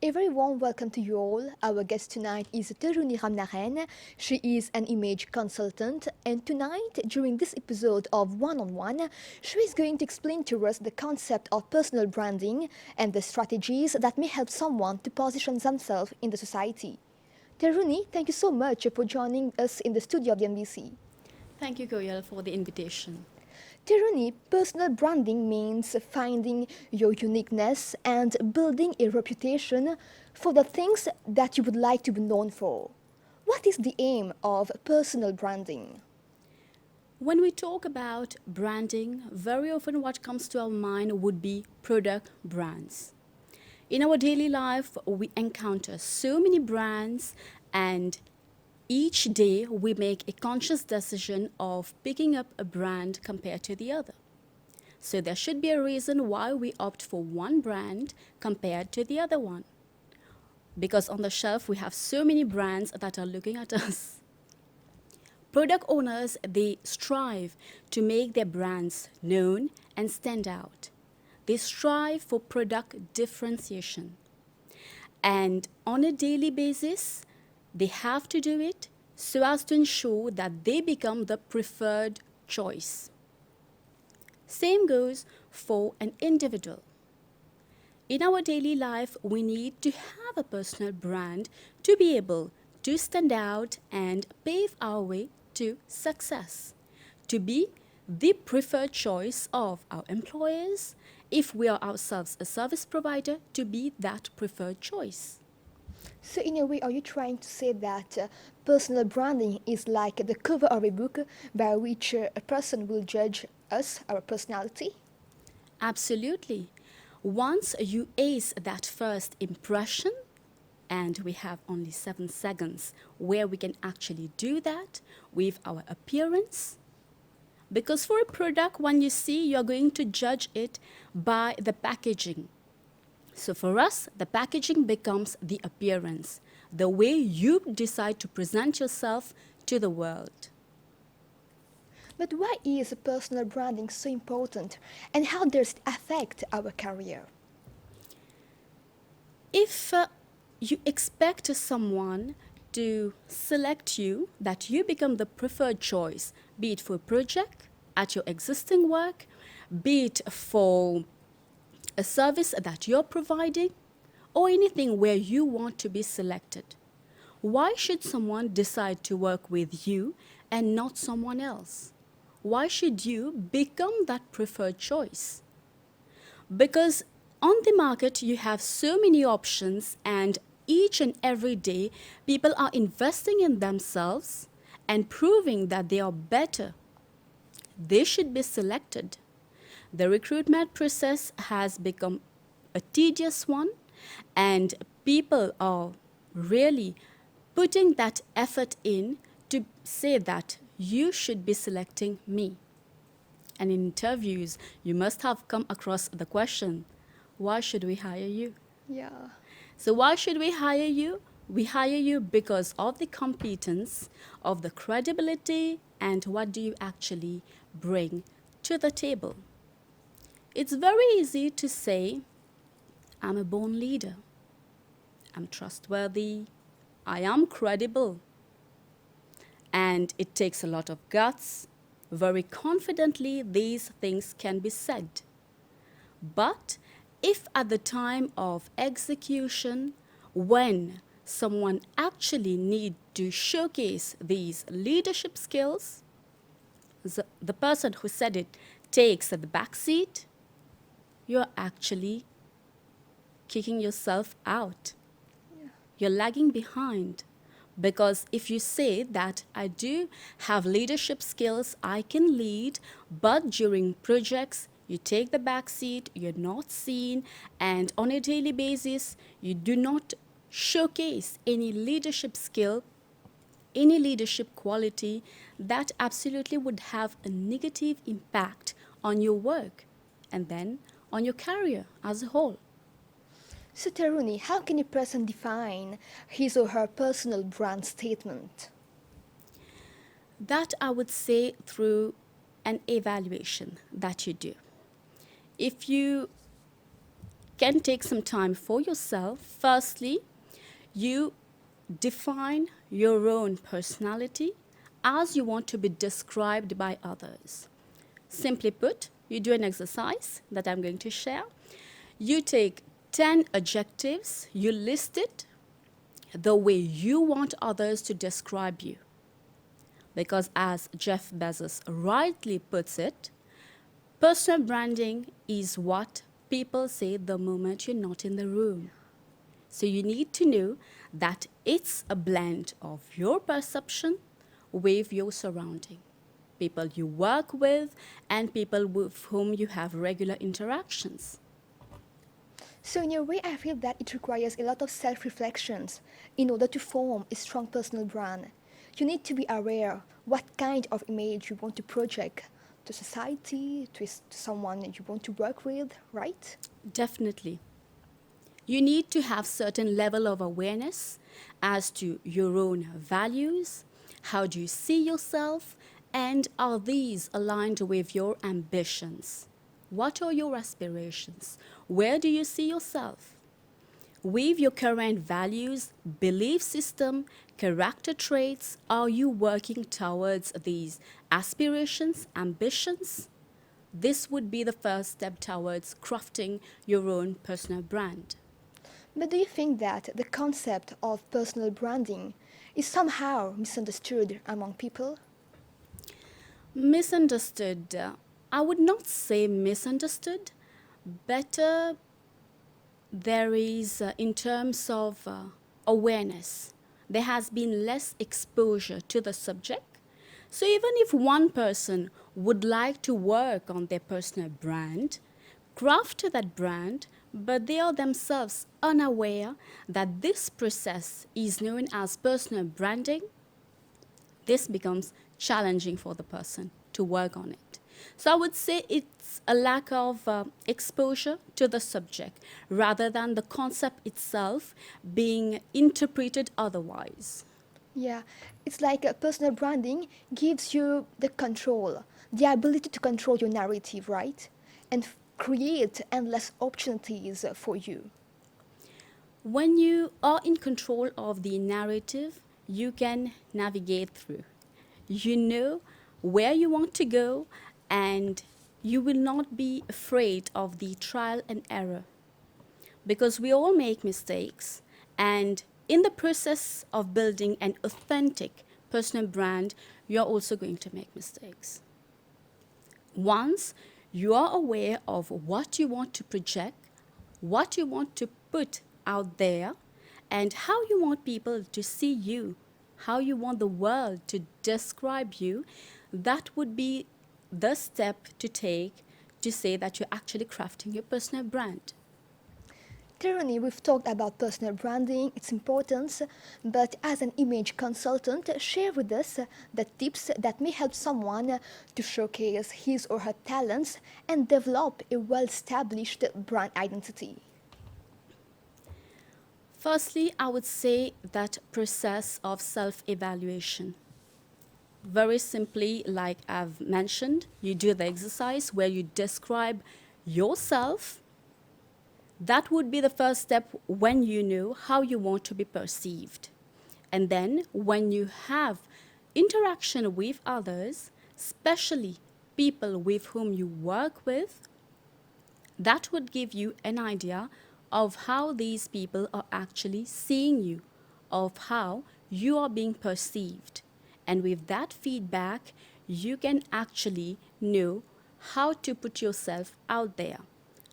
A very warm welcome to you all. Our guest tonight is Taruni Ramnarian. She is an image consultant, and tonight, during this episode of One on One, she is going to explain to us the concept of personal branding and the strategies that may help someone to position themselves in the society. Taruni, thank you so much for joining us in the studio of the NBC. Thank you, Goyal, for the invitation. Taruni, personal branding means finding your uniqueness and building a reputation for the things that you would like to be known for. What is the aim of personal branding? When we talk about branding, very often what comes to our mind would be product brands. In our daily life, we encounter so many brands, and each day we make a conscious decision of picking up a brand compared to the other. So there should be a reason why we opt for one brand compared to the other one. Because on the shelf we have so many brands that are looking at us. Product owners, they strive to make their brands known and stand out. They strive for product differentiation. And on a daily basis, they have to do it so as to ensure that they become the preferred choice. Same goes for an individual. In our daily life, we need to have a personal brand to be able to stand out and pave our way to success, to be the preferred choice of our employers, if we are ourselves a service provider, to be that preferred choice. So, in a way, are you trying to say that personal branding is like the cover of a book by which a person will judge us, our personality? Absolutely. Once you ace that first impression, and we have only 7 seconds where we can actually do that with our appearance. Because for a product, when you see, you're going to judge it by the packaging. So for us, the packaging becomes the appearance, the way you decide to present yourself to the world. But why is personal branding so important, and how does it affect our career? If you expect someone to select you, that you become the preferred choice, be it for a project, at your existing work, be it for a service that you're providing, or anything where you want to be selected. Why should someone decide to work with you and not someone else? Why should you become that preferred choice? Because on the market, you have so many options, and each and every day, people are investing in themselves and proving that they are better. They should be selected. The recruitment process has become a tedious one, and people are really putting that effort in to say that you should be selecting me. And in interviews, you must have come across the question, why should we hire you? Yeah. So why should we hire you? We hire you because of the competence, of the credibility, and what do you actually bring to the table. It's very easy to say, I'm a born leader. I'm trustworthy. I am credible. And it takes a lot of guts. Very confidently, these things can be said. But if at the time of execution, when someone actually need to showcase these leadership skills, the person who said it takes the back seat, you're actually kicking yourself out. You're lagging behind. Because if you say that I do have leadership skills, I can lead, but during projects, you take the back seat, you're not seen, and on a daily basis, you do not showcase any leadership skill, any leadership quality, that absolutely would have a negative impact on your work and then on your career as a whole. So, Taruni, how can a person define his or her personal brand statement? That I would say through an evaluation that you do. If you can take some time for yourself. Firstly, you define your own personality as you want to be described by others. Simply put, you do an exercise that I'm going to share. You take 10 adjectives, you list it the way you want others to describe you. Because as Jeff Bezos rightly puts it, personal branding is what people say the moment you're not in the room. So you need to know that it's a blend of your perception with your surrounding, people you work with, and people with whom you have regular interactions. So in a way, I feel that it requires a lot of self-reflections in order to form a strong personal brand. You need to be aware what kind of image you want to project to society, to someone that you want to work with, right? Definitely. You need to have certain level of awareness as to your own values, how do you see yourself, and are these aligned with your ambitions? What are your aspirations? Where do you see yourself? With your current values, belief system, character traits, are you working towards these aspirations, ambitions? This would be the first step towards crafting your own personal brand. But do you think that the concept of personal branding is somehow misunderstood among people? Misunderstood. I would not say misunderstood. Better, there is, in terms of awareness, there has been less exposure to the subject. So even if one person would like to work on their personal brand, craft that brand, but they are themselves unaware that this process is known as personal branding, this becomes challenging for the person to work on it. So I would say it's a lack of exposure to the subject rather than the concept itself being interpreted otherwise. Yeah, it's like personal branding gives you the control, the ability to control your narrative, right? And create endless opportunities for you. When you are in control of the narrative, you can navigate through. You know where you want to go, and you will not be afraid of the trial and error. Because we all make mistakes, and in the process of building an authentic personal brand, you're also going to make mistakes. Once you are aware of what you want to project, what you want to put out there, and how you want people to see you, how you want the world to describe you, that would be the step to take to say that you're actually crafting your personal brand. Taruni, we've talked about personal branding, its importance, but as an image consultant, share with us the tips that may help someone to showcase his or her talents and develop a well-established brand identity. Firstly, I would say that process of self-evaluation. Very simply, like I've mentioned, you do the exercise where you describe yourself. That would be the first step when you know how you want to be perceived. And then when you have interaction with others, especially people with whom you work with, that would give you an idea of how these people are actually seeing you, of how you are being perceived. And with that feedback, you can actually know how to put yourself out there.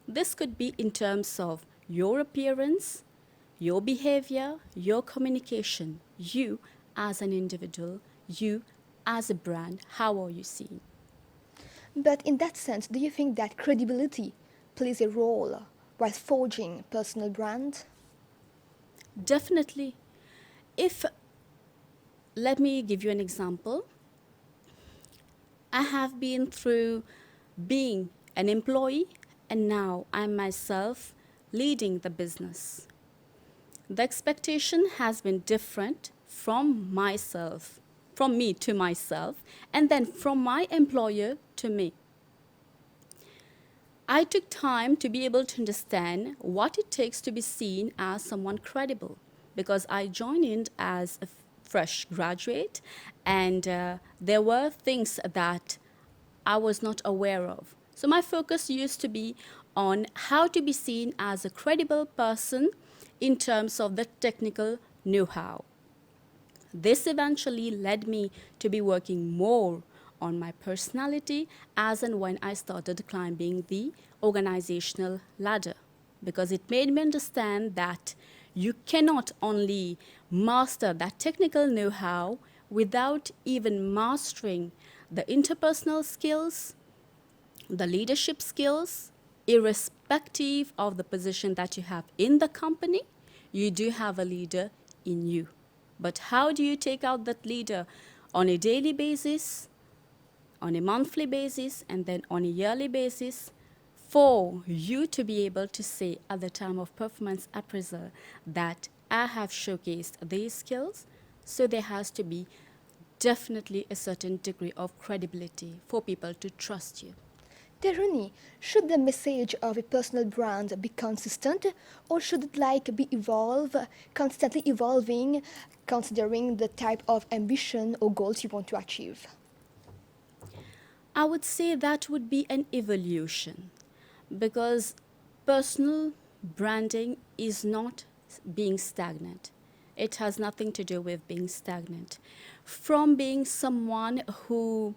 This could be in terms of your appearance, your behavior, your communication, you as an individual, you as a brand, how are you seen? But in that sense, do you think that credibility plays a role while forging personal brand? Definitely. If, let me give you an example. I have been through being an employee, and now I'm myself leading the business. The expectation has been different from myself, from me to myself, and then from my employer to me. I took time to be able to understand what it takes to be seen as someone credible because I joined in as a fresh graduate and there were things that I was not aware of. So my focus used to be on how to be seen as a credible person in terms of the technical know how. This eventually led me to be working more on my personality as and when I started climbing the organizational ladder because it made me understand that you cannot only master that technical know how without even mastering the interpersonal skills, the leadership skills, irrespective of the position that you have in the company, you do have a leader in you. But how do you take out that leader on a daily basis, on a monthly basis, and then on a yearly basis for you to be able to say at the time of performance appraisal that I have showcased these skills? So there has to be definitely a certain degree of credibility for people to trust you. Taruni, should the message of a personal brand be consistent or should it constantly evolving considering the type of ambition or goals you want to achieve? I would say that would be an evolution because personal branding is not being stagnant. It has nothing to do with being stagnant. From being someone who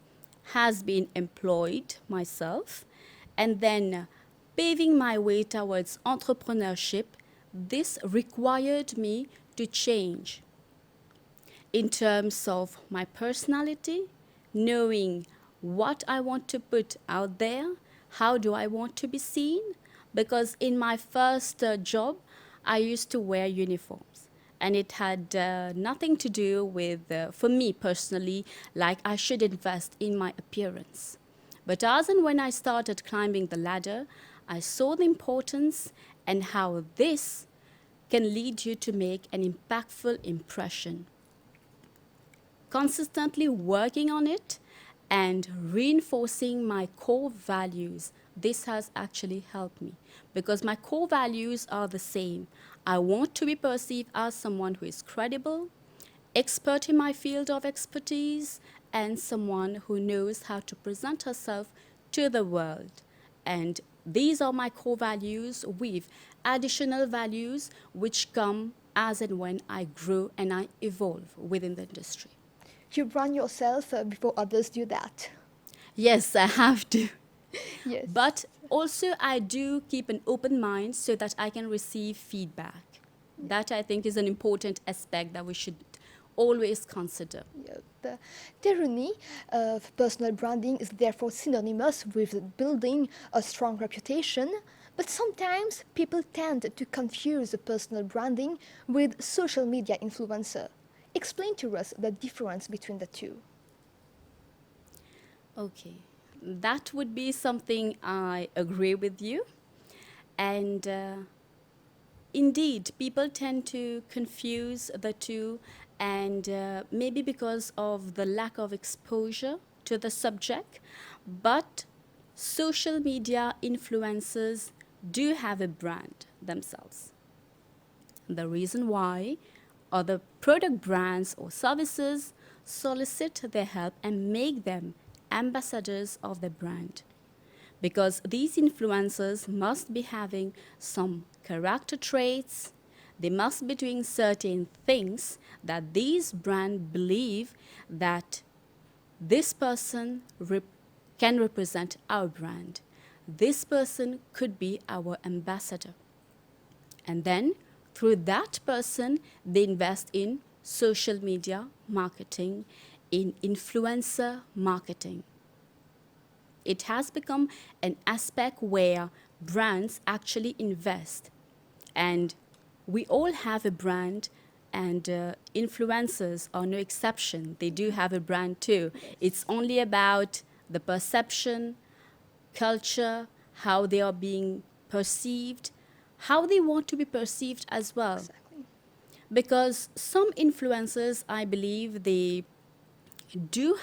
has been employed myself and then paving my way towards entrepreneurship, this required me to change in terms of my personality, knowing what I want to put out there, how do I want to be seen. Because in my first job, I used to wear uniforms. And it had nothing to do with, for me personally, like I should invest in my appearance. But as and when I started climbing the ladder, I saw the importance and how this can lead you to make an impactful impression. Consistently working on it and reinforcing my core values, this has actually helped me because my core values are the same. I want to be perceived as someone who is credible, expert in my field of expertise, and someone who knows how to present herself to the world. And these are my core values with additional values which come as and when I grow and I evolve within the industry. You brand yourself before others do that. Yes, I have to. Yes. But also, I do keep an open mind so that I can receive feedback. That I think is an important aspect that we should always consider. Yep. Taruni, personal branding is therefore synonymous with building a strong reputation, but sometimes people tend to confuse personal branding with social media influencer. Explain to us the difference between the two. Okay, that would be something I agree with you. And indeed, people tend to confuse the two, and maybe because of the lack of exposure to the subject. But social media influencers do have a brand themselves. The reason why other product brands or services solicit their help and make them ambassadors of the brand. Because these influencers must be having some character traits, they must be doing certain things that these brands believe that this person can represent our brand. This person could be our ambassador. And then through that person, they invest in social media marketing, in influencer marketing. It has become an aspect where brands actually invest. And we all have a brand, and influencers are no exception. They do have a brand too. It's only about the perception, culture, how they are being perceived, how they want to be perceived as well. Exactly. Because some influencers, I believe, they do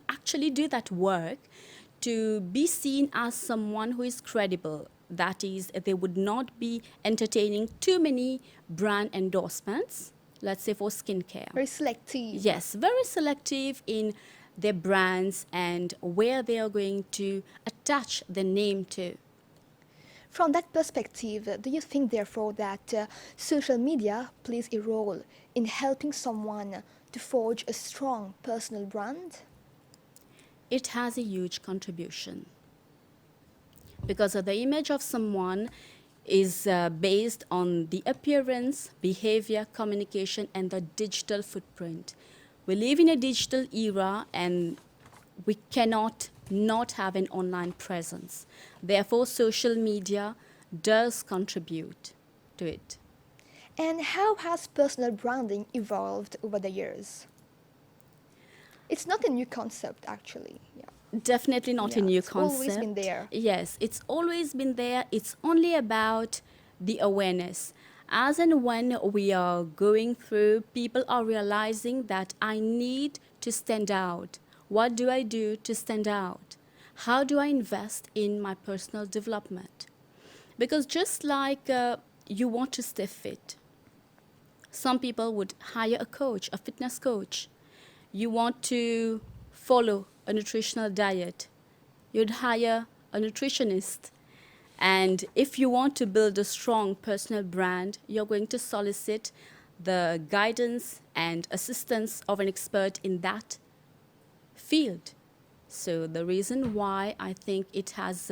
actually do that work to be seen as someone who is credible. That is, they would not be entertaining too many brand endorsements, let's say for skincare. Very selective. Yes, very selective in their brands and where they are going to attach the name to. From that perspective, do you think, therefore, that social media plays a role in helping someone to forge a strong personal brand? It has a huge contribution because the image of someone is based on the appearance, behavior, communication, and the digital footprint. We live in a digital era and we cannot not have an online presence. Therefore, social media does contribute to it. And how has personal branding evolved over the years? It's not a new concept, actually. Yeah. Definitely not a Yeah, new it's concept. always been there. Yes, it's always been there. It's only about the awareness. As and when we are going through, people are realizing that I need to stand out. What do I do to stand out? How do I invest in my personal development? Because just like you want to stay fit, some people would hire a coach, a fitness coach. You want to follow a nutritional diet, you'd hire a nutritionist. And if you want to build a strong personal brand, you're going to solicit the guidance and assistance of an expert in that field. So the reason why I think it has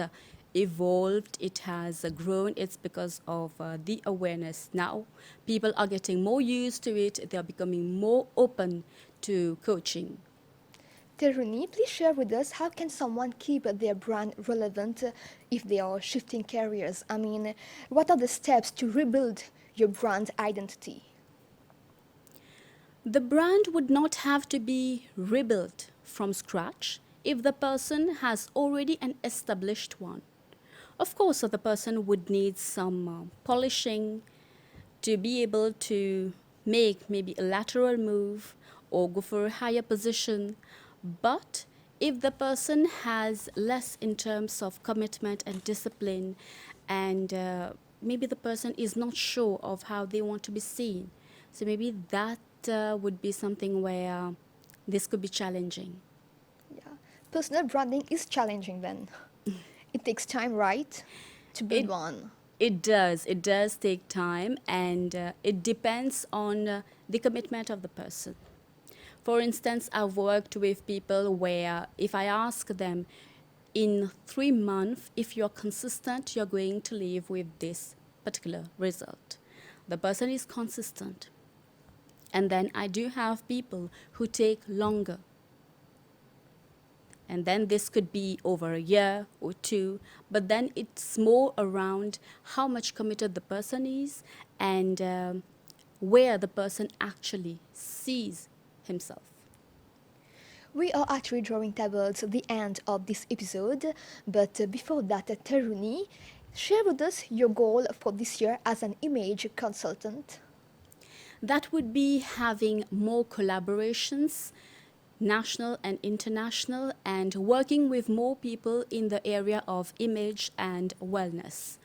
evolved, it has grown, it's because of the awareness. Now people are getting more used to it, they are becoming more open to coaching. Taruni, please share with us how can someone keep their brand relevant if they are shifting careers? I mean, what are the steps to rebuild your brand identity? The brand would not have to be rebuilt from scratch if the person has already an established one. Of course, the person would need some polishing to be able to make maybe a lateral move or go for a higher position. But if the person has less in terms of commitment and discipline, and maybe the person is not sure of how they want to be seen, so maybe that would be something where this could be challenging. Yeah. Personal branding is challenging then. It takes time, right? To build It one. It does. It does take time, and it depends on the commitment of the person. For instance, I've worked with people where if I ask them in 3 months, if you're consistent, you're going to live with this particular result. The person is consistent. And then I do have people who take longer. And then this could be over a year or two, but then it's more around how much committed the person is and where the person actually sees himself. We are actually drawing towards the end of this episode, but before that, Taruni, share with us your goal for this year as an image consultant. That would be having more collaborations, national and international, and working with more people in the area of image and wellness.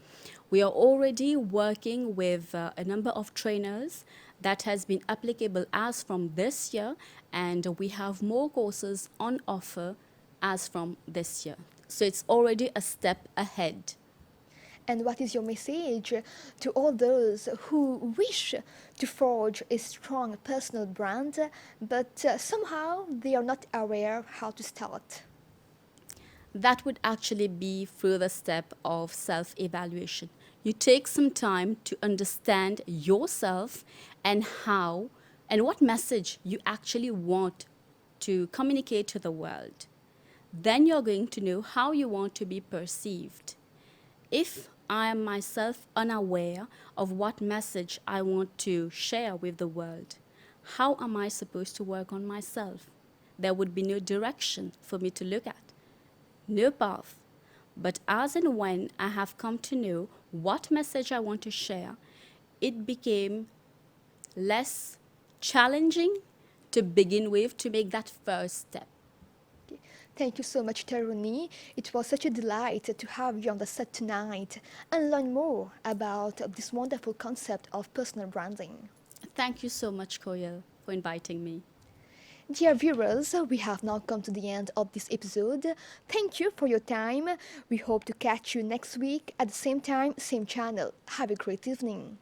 We are already working with a number of trainers that has been applicable as from this year, and we have more courses on offer as from this year. So it's already a step ahead. And what is your message to all those who wish to forge a strong personal brand, but somehow they are not aware how to start? That would actually be through the step of self-evaluation. You take some time to understand yourself and how and what message you actually want to communicate to the world. Then you're going to know how you want to be perceived. If I am myself unaware of what message I want to share with the world, how am I supposed to work on myself? There would be no direction for me to look at, no path. But as and when I have come to know what message I want to share, it became less challenging to begin with to make that first step. Thank you so much, Taruni. It was such a delight to have you on the set tonight and learn more about this wonderful concept of personal branding. Thank you so much, Koyal, for inviting me. Dear viewers, we have now come to the end of this episode. Thank you for your time. We hope to catch you next week at the same time, same channel. Have a great evening.